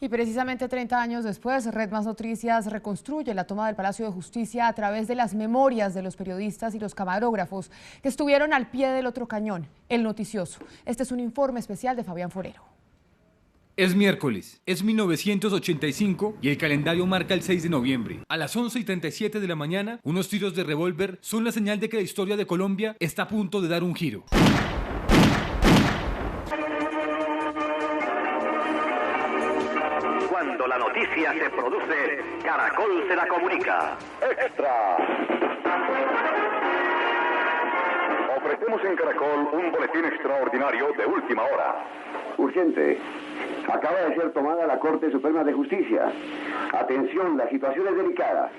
Y precisamente 30 años después, Red Más Noticias reconstruye la toma del Palacio de Justicia a través de las memorias de los periodistas y los camarógrafos que estuvieron al pie del otro cañón, el noticioso. Este es un informe especial de Fabián Forero. Es miércoles, es 1985 y el calendario marca el 6 de noviembre. A las 11:37 de la mañana, unos tiros de revólver son la señal de que la historia de Colombia está a punto de dar un giro. Cuando la noticia se produce, Caracol se la comunica. ¡Extra! Ofrecemos en Caracol un boletín extraordinario de última hora. Urgente. Acaba de ser tomada la Corte Suprema de Justicia. Atención, la situación es delicada.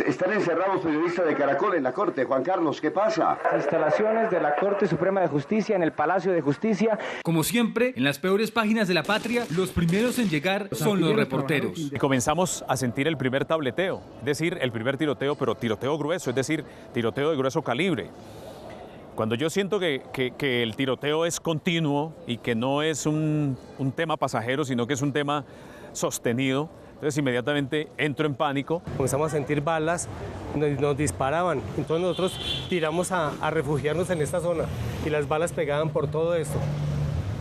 Están encerrados periodistas de Caracol en la Corte. Juan Carlos, ¿qué pasa? Las instalaciones de la Corte Suprema de Justicia en el Palacio de Justicia. Como siempre, en las peores páginas de la patria, los primeros en llegar son los reporteros. Y comenzamos a sentir el primer tableteo, es decir, el primer tiroteo, pero tiroteo grueso, es decir, tiroteo de grueso calibre. Cuando yo siento que el tiroteo es continuo y que no es un tema pasajero, sino que es un tema sostenido, entonces inmediatamente entro en pánico. Comenzamos a sentir balas, nos disparaban, entonces nosotros tiramos a refugiarnos en esta zona y las balas pegaban por todo esto.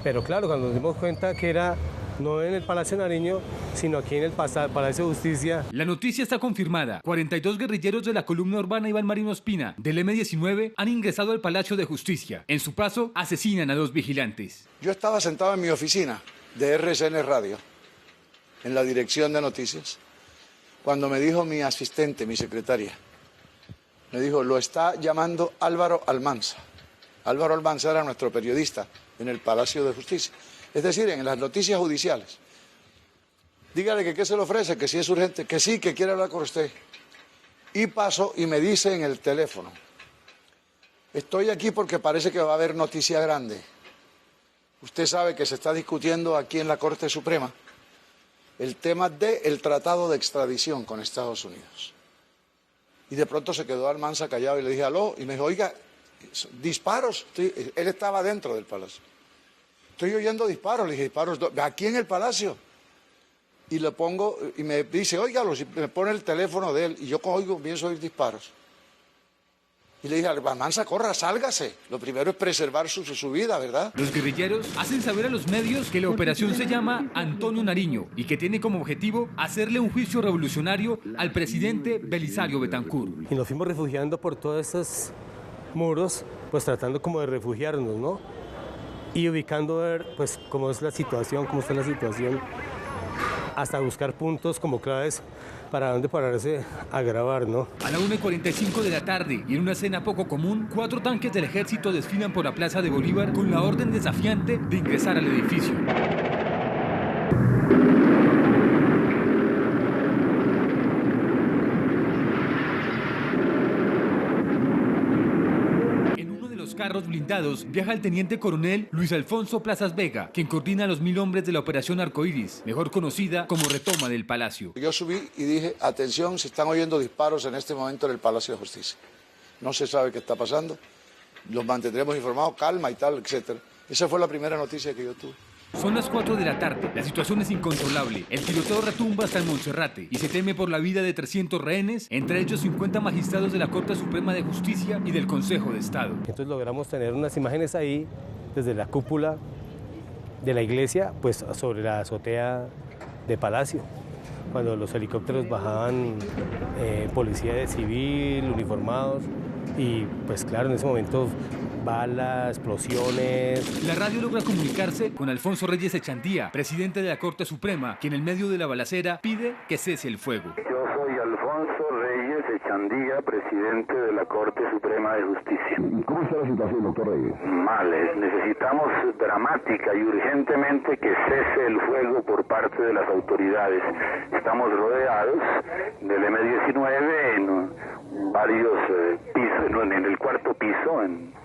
Pero claro, cuando nos dimos cuenta que era no en el Palacio Nariño, sino aquí en el Palacio de Justicia. La noticia está confirmada. 42 guerrilleros de la columna urbana Iván Marino Ospina del M-19 han ingresado al Palacio de Justicia. En su paso, asesinan a 2 vigilantes. Yo estaba sentado en mi oficina de RCN Radio, en la dirección de noticias, cuando me dijo mi asistente, mi secretaria, me dijo, lo está llamando Álvaro Almanza. Álvaro Almanza era nuestro periodista en el Palacio de Justicia. Es decir, en las noticias judiciales. Dígale que qué se le ofrece, que si es urgente, que sí, que quiere hablar con usted. Y paso y me dice en el teléfono, estoy aquí porque parece que va a haber noticia grande. Usted sabe que se está discutiendo aquí en la Corte Suprema el tema del tratado de extradición con Estados Unidos. Y de pronto se quedó Almanza callado y le dije, aló, y me dijo, oiga, disparos. Él estaba dentro del palacio. Estoy oyendo disparos, le dije, disparos, aquí en el palacio. Y le pongo, y me dice, óigalo, y me pone el teléfono de él, y yo oigo, pienso oír disparos. Y le dije, Almanza, corra, sálgase. Lo primero es preservar su vida, ¿verdad? Los guerrilleros hacen saber a los medios que la operación se llama Antonio Nariño y que tiene como objetivo hacerle un juicio revolucionario al presidente Belisario Betancur. Y nos fuimos refugiando por todos estos muros, pues tratando como de refugiarnos, ¿no? Y ubicando ver pues cómo es la situación, cómo está la situación, hasta buscar puntos como claves para dónde pararse a grabar, ¿no? A la 1:45 de la tarde y en una escena poco común, 4 tanques del ejército desfilan por la Plaza de Bolívar con la orden desafiante de ingresar al edificio. Carros blindados viaja el teniente coronel Luis Alfonso Plazas Vega, quien coordina a los 1000 hombres de la Operación Arcoíris, mejor conocida como Retoma del Palacio. Yo subí y dije, atención, se están oyendo disparos en este momento en el Palacio de Justicia. No se sabe qué está pasando, los mantendremos informados, calma y tal, etc. Esa fue la primera noticia que yo tuve. Son las 4 de la tarde, la situación es incontrolable, el tiroteo retumba hasta el Monserrate y se teme por la vida de 300 rehenes, entre ellos 50 magistrados de la Corte Suprema de Justicia y del Consejo de Estado. Entonces logramos tener unas imágenes ahí, desde la cúpula de la iglesia, pues sobre la azotea de Palacio, cuando los helicópteros bajaban policía de civil, uniformados, y pues claro, en ese momento balas, explosiones. La radio logra comunicarse con Alfonso Reyes Echandía, presidente de la Corte Suprema, quien en medio de la balacera pide que cese el fuego. Yo soy Alfonso Reyes Echandía, presidente de la Corte Suprema de Justicia. ¿Cómo está la situación, doctor Reyes? Mal, necesitamos dramática y urgentemente que cese el fuego por parte de las autoridades. Estamos rodeados del M-19 en varios pisos, en el cuarto piso.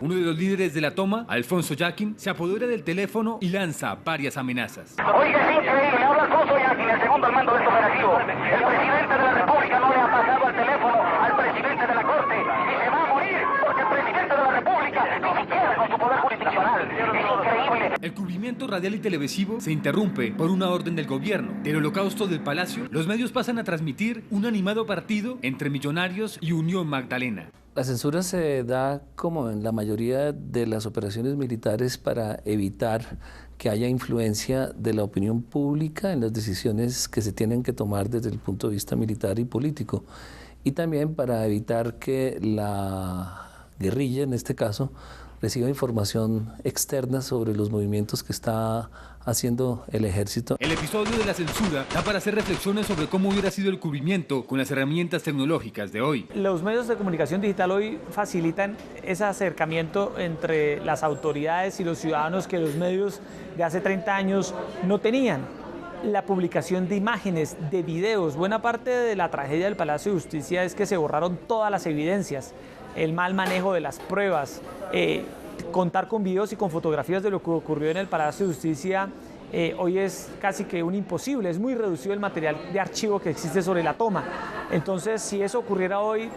Uno de los líderes de la toma, Alfonso Yaquín, se apodera del teléfono y lanza varias amenazas. Oiga, es increíble, habla Alfonso Yaquín, el segundo al mando de este operativo. El presidente de la República no le ha pasado el teléfono al presidente de la Corte y se va a morir porque el presidente de la República ni siquiera con su poder jurisdiccional. Es increíble. El cubrimiento radial y televisivo se interrumpe por una orden del gobierno. Del holocausto del Palacio, los medios pasan a transmitir un animado partido entre Millonarios y Unión Magdalena. La censura se da, como en la mayoría de las operaciones militares, para evitar que haya influencia de la opinión pública en las decisiones que se tienen que tomar desde el punto de vista militar y político. Y también para evitar que la guerrilla, en este caso, reciba información externa sobre los movimientos que está haciendo el ejército. El episodio de la censura da para hacer reflexiones sobre cómo hubiera sido el cubrimiento con las herramientas tecnológicas de hoy. Los medios de comunicación digital hoy facilitan ese acercamiento entre las autoridades y los ciudadanos que los medios de hace 30 años no tenían. La publicación de imágenes, de videos. Buena parte de la tragedia del Palacio de Justicia es que se borraron todas las evidencias, el mal manejo de las pruebas, contar con videos y con fotografías de lo que ocurrió en el Palacio de Justicia hoy es casi que un imposible, es muy reducido el material de archivo que existe sobre la toma. Entonces, si eso ocurriera hoy,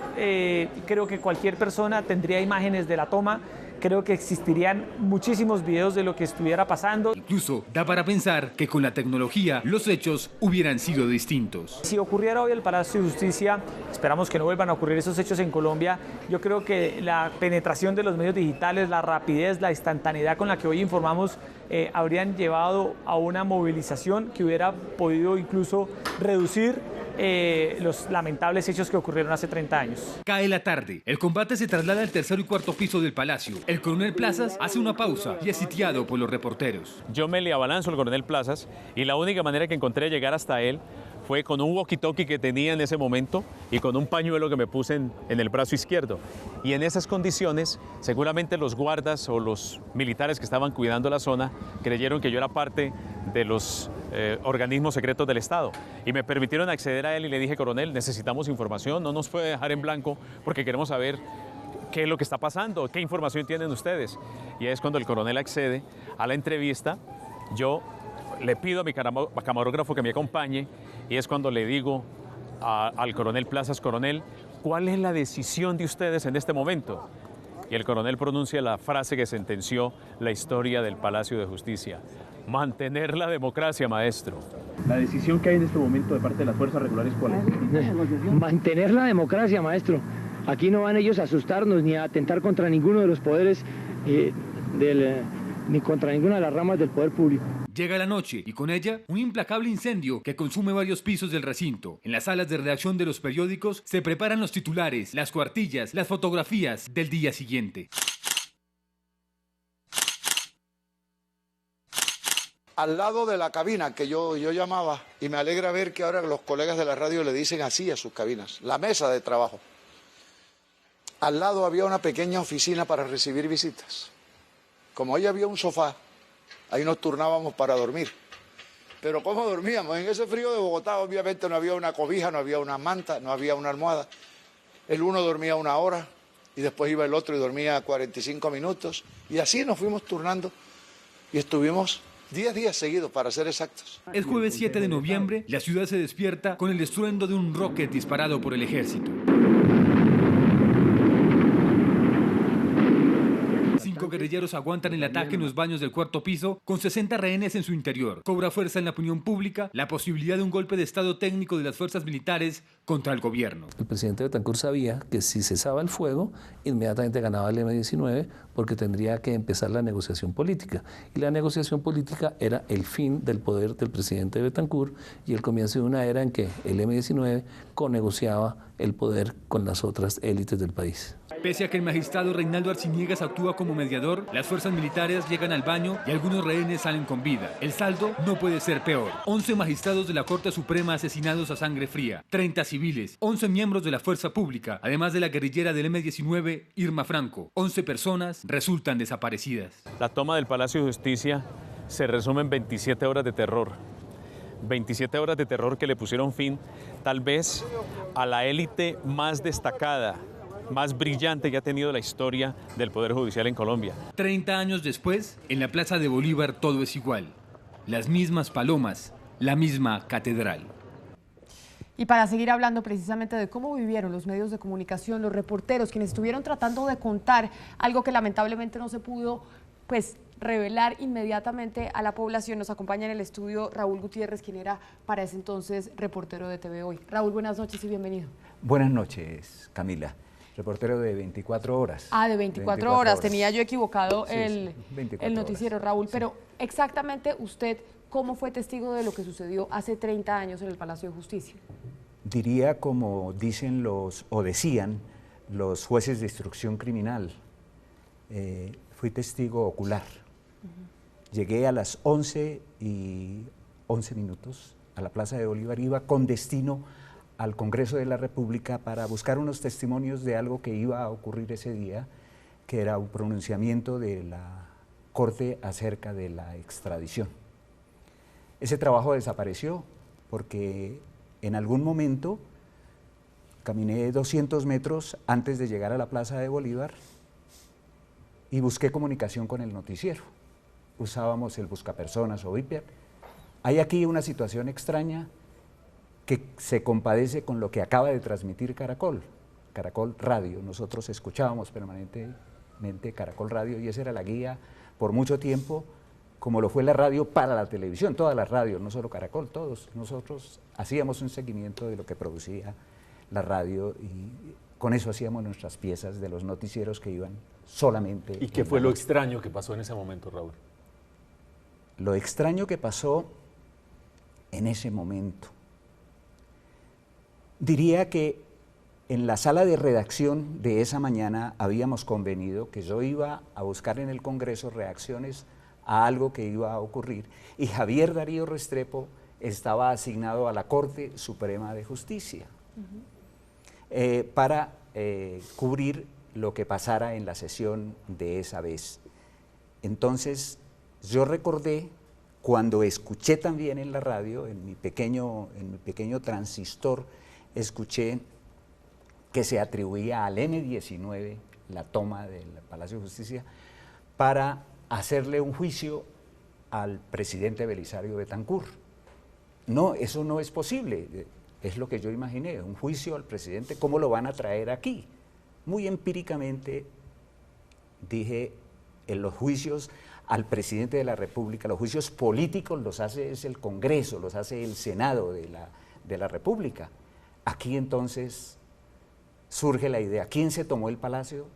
creo que cualquier persona tendría imágenes de la toma. Creo que existirían muchísimos videos de lo que estuviera pasando. Incluso da para pensar que con la tecnología los hechos hubieran sido distintos. Si ocurriera hoy el Palacio de Justicia, esperamos que no vuelvan a ocurrir esos hechos en Colombia. Yo creo que la penetración de los medios digitales, la rapidez, la instantaneidad con la que hoy informamos habrían llevado a una movilización que hubiera podido incluso reducir los lamentables hechos que ocurrieron hace 30 años. Cae la tarde, el combate se traslada al tercer y cuarto piso del palacio. El coronel Plazas hace una pausa y es sitiado por los reporteros. Yo me le abalanzo al coronel Plazas y la única manera que encontré de llegar hasta él fue con un walkie-talkie que tenía en ese momento y con un pañuelo que me puse en el brazo izquierdo. Y en esas condiciones, seguramente los guardas o los militares que estaban cuidando la zona creyeron que yo era parte de los organismos secretos del Estado. Y me permitieron acceder a él y le dije, coronel, necesitamos información, no nos puede dejar en blanco porque queremos saber qué es lo que está pasando, qué información tienen ustedes. Y es cuando el coronel accede a la entrevista. Yo le pido a mi camarógrafo que me acompañe y es cuando le digo al coronel Plazas, coronel, ¿cuál es la decisión de ustedes en este momento? Y el coronel pronuncia la frase que sentenció la historia del Palacio de Justicia: mantener la democracia, maestro. La decisión que hay en este momento de parte de las fuerzas regulares, ¿cuál es? Mantener la democracia, maestro. Aquí no van ellos a asustarnos ni a atentar contra ninguno de los poderes ni contra ninguna de las ramas del poder público. Llega la noche y con ella un implacable incendio que consume varios pisos del recinto. En las salas de redacción de los periódicos se preparan los titulares, las cuartillas, las fotografías del día siguiente. Al lado de la cabina que yo llamaba, y me alegra ver que ahora los colegas de la radio le dicen así a sus cabinas, la mesa de trabajo. Al lado había una pequeña oficina para recibir visitas. Como ahí había un sofá, ahí nos turnábamos para dormir. Pero ¿cómo dormíamos? En ese frío de Bogotá obviamente no había una cobija, no había una manta, no había una almohada. El uno dormía 1 hora y después iba el otro y dormía 45 minutos. Y así nos fuimos turnando y estuvimos 10 días seguidos, para ser exactos. El jueves 7 de noviembre, la ciudad se despierta con el estruendo de un rocket disparado por el ejército. 5 guerrilleros aguantan el ataque en los baños del cuarto piso con 60 rehenes en su interior. Cobra fuerza en la opinión pública la posibilidad de un golpe de estado técnico de las fuerzas militares contra el gobierno. El presidente Betancur sabía que si cesaba el fuego, inmediatamente ganaba el M-19 porque tendría que empezar la negociación política. Y la negociación política era el fin del poder del presidente Betancur y el comienzo de una era en que el M-19 conegociaba el poder con las otras élites del país. Pese a que el magistrado Reinaldo Arciniegas actúa como mediador, las fuerzas militares llegan al baño y algunos rehenes salen con vida. El saldo no puede ser peor. 11 magistrados de la Corte Suprema asesinados a sangre fría, 30 civiles, 11 miembros de la fuerza pública, además de la guerrillera del M-19, Irma Franco. 11 personas resultan desaparecidas. La toma del Palacio de Justicia se resume en 27 horas de terror. 27 horas de terror que le pusieron fin, tal vez, a la élite más destacada, más brillante que ha tenido la historia del Poder Judicial en Colombia. 30 años después, en la Plaza de Bolívar todo es igual. Las mismas palomas, la misma catedral. Y para seguir hablando precisamente de cómo vivieron los medios de comunicación, los reporteros, quienes estuvieron tratando de contar algo que lamentablemente no se pudo, pues, revelar inmediatamente a la población. Nos acompaña en el estudio Raúl Gutiérrez, quien era para ese entonces reportero de TV Hoy. Raúl, buenas noches y bienvenido. Buenas noches, Camila. Reportero de 24 horas. Ah, de 24 horas. Tenía yo equivocado sí, el noticiero, horas. Raúl, sí. Pero exactamente usted, ¿cómo fue testigo de lo que sucedió hace 30 años en el Palacio de Justicia? Diría como dicen decían los jueces de instrucción criminal. Fui testigo ocular. Llegué a las 11:11 a la Plaza de Bolívar, iba con destino al Congreso de la República para buscar unos testimonios de algo que iba a ocurrir ese día, que era un pronunciamiento de la Corte acerca de la extradición. Ese trabajo desapareció porque en algún momento caminé 200 metros antes de llegar a la Plaza de Bolívar y busqué comunicación con el noticiero. Usábamos el buscapersonas o Viper. Hay aquí una situación extraña que se compadece con lo que acaba de transmitir Caracol Radio. Nosotros escuchábamos permanentemente Caracol Radio y esa era la guía por mucho tiempo, como lo fue la radio para la televisión, todas las radios, no solo Caracol, todos. Nosotros hacíamos un seguimiento de lo que producía la radio y con eso hacíamos nuestras piezas de los noticieros que iban solamente... ¿Y qué fue lo extraño que pasó en ese momento, Raúl? Lo extraño que pasó en ese momento. Diría que en la sala de redacción de esa mañana habíamos convenido que yo iba a buscar en el Congreso reacciones a algo que iba a ocurrir y Javier Darío Restrepo estaba asignado a la Corte Suprema de Justicia para cubrir lo que pasara en la sesión de esa vez. Entonces yo recordé cuando escuché también en la radio, en mi pequeño transistor, escuché que se atribuía al M-19 la toma del Palacio de Justicia para hacerle un juicio al presidente Belisario Betancur. No, eso no es posible, es lo que yo imaginé, un juicio al presidente, ¿cómo lo van a traer aquí? Muy empíricamente dije, en los juicios al presidente de la República, los juicios políticos los hace es el Congreso, los hace el Senado de la República. Aquí entonces surge la idea, ¿quién se tomó el palacio?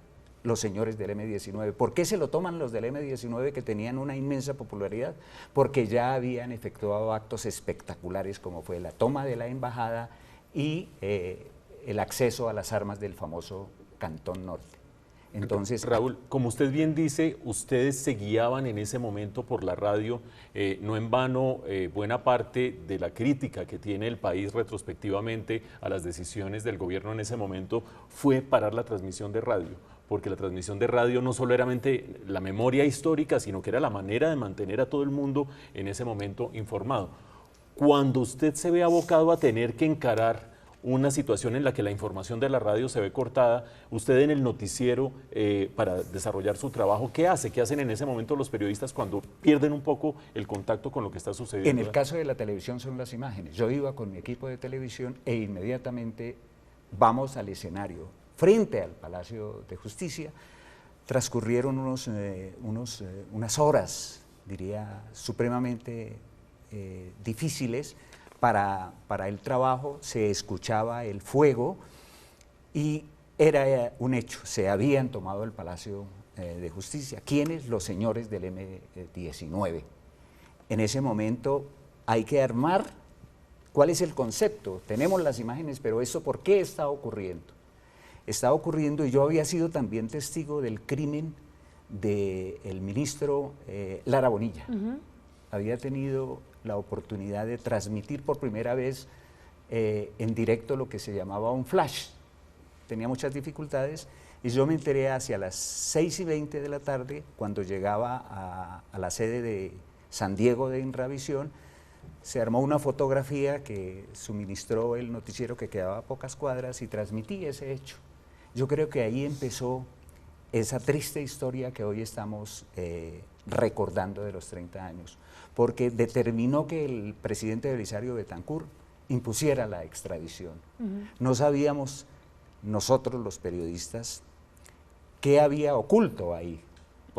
Los señores del M-19. ¿Por qué se lo toman los del M-19 que tenían una inmensa popularidad? Porque ya habían efectuado actos espectaculares como fue la toma de la embajada y el acceso a las armas del famoso Cantón Norte. Entonces, Raúl, como usted bien dice, ustedes se guiaban en ese momento por la radio, no en vano buena parte de la crítica que tiene el país retrospectivamente a las decisiones del gobierno en ese momento fue parar la transmisión de radio, porque la transmisión de radio no solo era la memoria histórica, sino que era la manera de mantener a todo el mundo en ese momento informado. Cuando usted se ve abocado a tener que encarar una situación en la que la información de la radio se ve cortada, usted en el noticiero, para desarrollar su trabajo, ¿qué hace? ¿Qué hacen en ese momento los periodistas cuando pierden un poco el contacto con lo que está sucediendo? En el caso de la televisión son las imágenes. Yo iba con mi equipo de televisión e inmediatamente vamos al escenario, frente al Palacio de Justicia. Transcurrieron unas horas, diría, supremamente difíciles, para el trabajo. Se escuchaba el fuego y era un hecho, se habían tomado el Palacio de Justicia. ¿Quiénes? Los señores del M-19. En ese momento hay que armar cuál es el concepto. Tenemos las imágenes, pero ¿eso por qué está ocurriendo? Está ocurriendo, y yo había sido también testigo del crimen del ministro Lara Bonilla. Había tenido la oportunidad de transmitir por primera vez en directo lo que se llamaba un flash. Tenía muchas dificultades y yo me enteré hacia las 6:20 de la tarde, cuando llegaba a la sede de San Diego de Inravisión. Se armó una fotografía que suministró el noticiero que quedaba a pocas cuadras y transmití ese hecho. Yo creo que ahí empezó esa triste historia que hoy estamos recordando de los 30 años, porque determinó que el presidente Belisario Betancur impusiera la extradición. No sabíamos nosotros los periodistas qué había oculto ahí,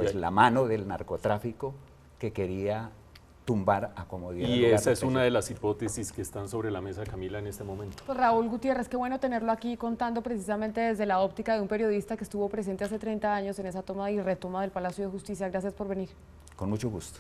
pues la mano del narcotráfico que quería tumbar a como diera Y lugar esa del es una presidente. de las hipótesis que están sobre la mesa, Camila, en este momento. Pues Raúl Gutiérrez, qué bueno tenerlo aquí contando precisamente desde la óptica de un periodista que estuvo presente hace 30 años en esa toma y retoma del Palacio de Justicia. Gracias por venir. Con mucho gusto.